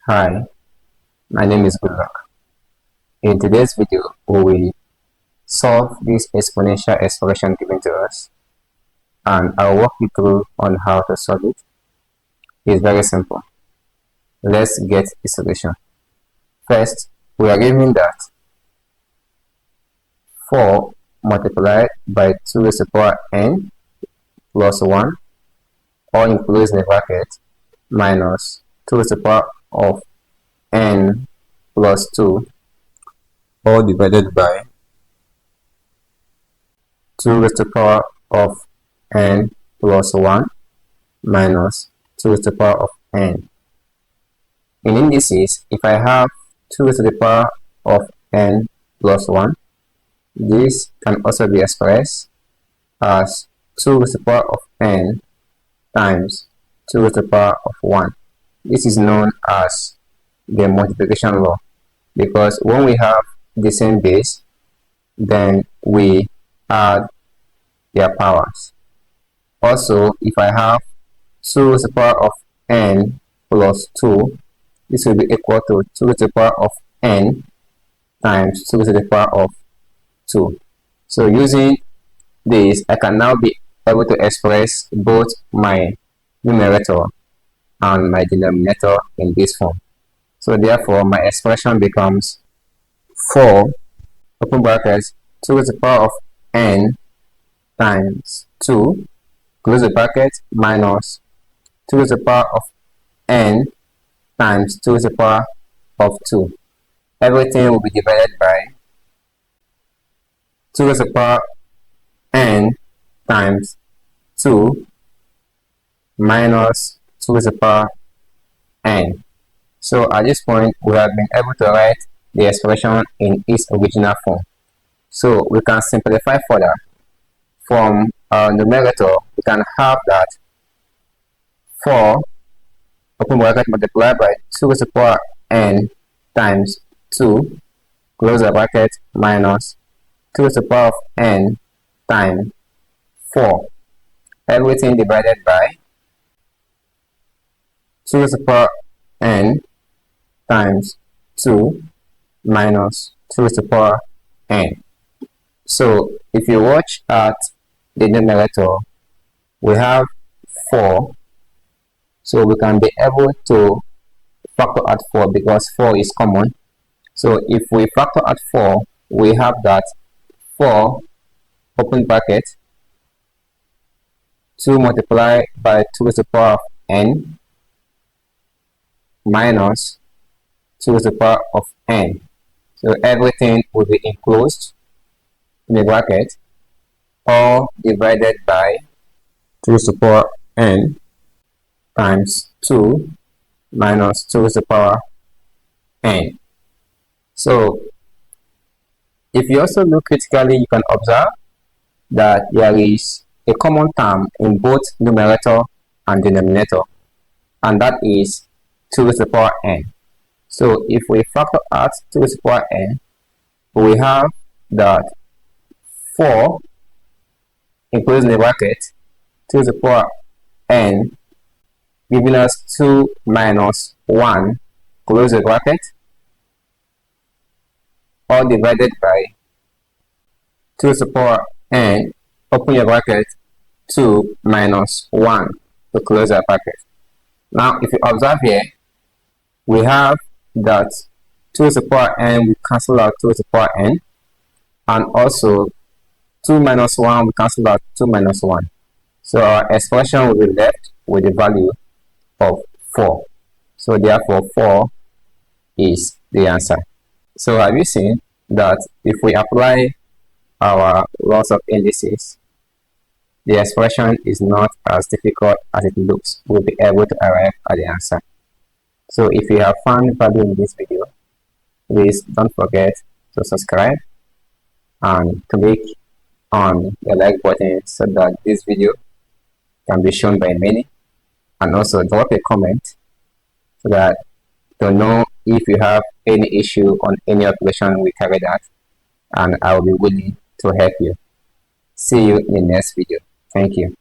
Hi, my name is Goodluck. In today's video, we will solve this exponential expression given to us, and I'll walk you through on how to solve it. It's very simple. Let's get the solution. First, we are given that 4 multiplied by 2 raised to the power n plus 1, or includes the bracket, minus 2 raised to the power of n plus 2, all divided by 2 raised to the power of n plus 1 minus 2 raised to the power of n. In indices, if I have 2 raised to the power of n plus 1, this can also be expressed as 2 raised to the power of n times 2 raised to the power of 1. This is known as the multiplication law, because when we have the same base, then we add their powers. Also, if I have 2 raised to the power of n plus 2, this will be equal to 2 raised to the power of n times 2 raised to the power of 2. So using this, I can now be able to express both my numerator and my denominator in this form. So therefore, my expression becomes 4 open brackets 2 raised to the power of n times 2 close the bracket minus 2 raised to the power of n times 2 raised to the power of 2. Everything will be divided by 2 raised to the power n times 2 minus 2 raised to the power n. So at this point, we have been able to write the expression in its original form. So we can simplify further. From our numerator, we can have that 4 open bracket multiplied by 2 raised to the power n times 2 close the bracket minus 2 raised to the power of n times 4. Everything divided by 2 raised to the power n times 2 minus 2 raised to the power n. So if you watch at the numerator, we have 4, so we can be able to factor at 4 because 4 is common. So if we factor at 4, we have that 4 open bracket 2 multiplied by 2 raised to the power of n minus 2 raised to the power of n. So everything will be enclosed in the bracket, all divided by 2 raised to the power n times 2 minus 2 raised to the power n. So if you also look critically, you can observe that there is a common term in both numerator and denominator, and that is 2 raised to the power n. So if we factor out 2 raised to the power n, we have that 4 including the bracket 2 raised to the power n, giving us 2 minus 1 close the bracket, all divided by 2 raised to the power n open your bracket 2 minus 1 to close the bracket. Now if you observe here, we have that 2 raised to the power n, we cancel out 2 raised to the power n, and also 2 minus 1, we cancel out 2 minus 1. So our expression will be left with the value of 4. So therefore 4 is the answer. So have you seen that if we apply our laws of indices, the expression is not as difficult as it looks. We'll be able to arrive at the answer. So if you have found value in this video, please don't forget to subscribe and click on the like button so that this video can be shown by many, and also drop a comment so that to know if you have any issue on any operation we carried out, and I will be willing to help you. See you in the next video. Thank you.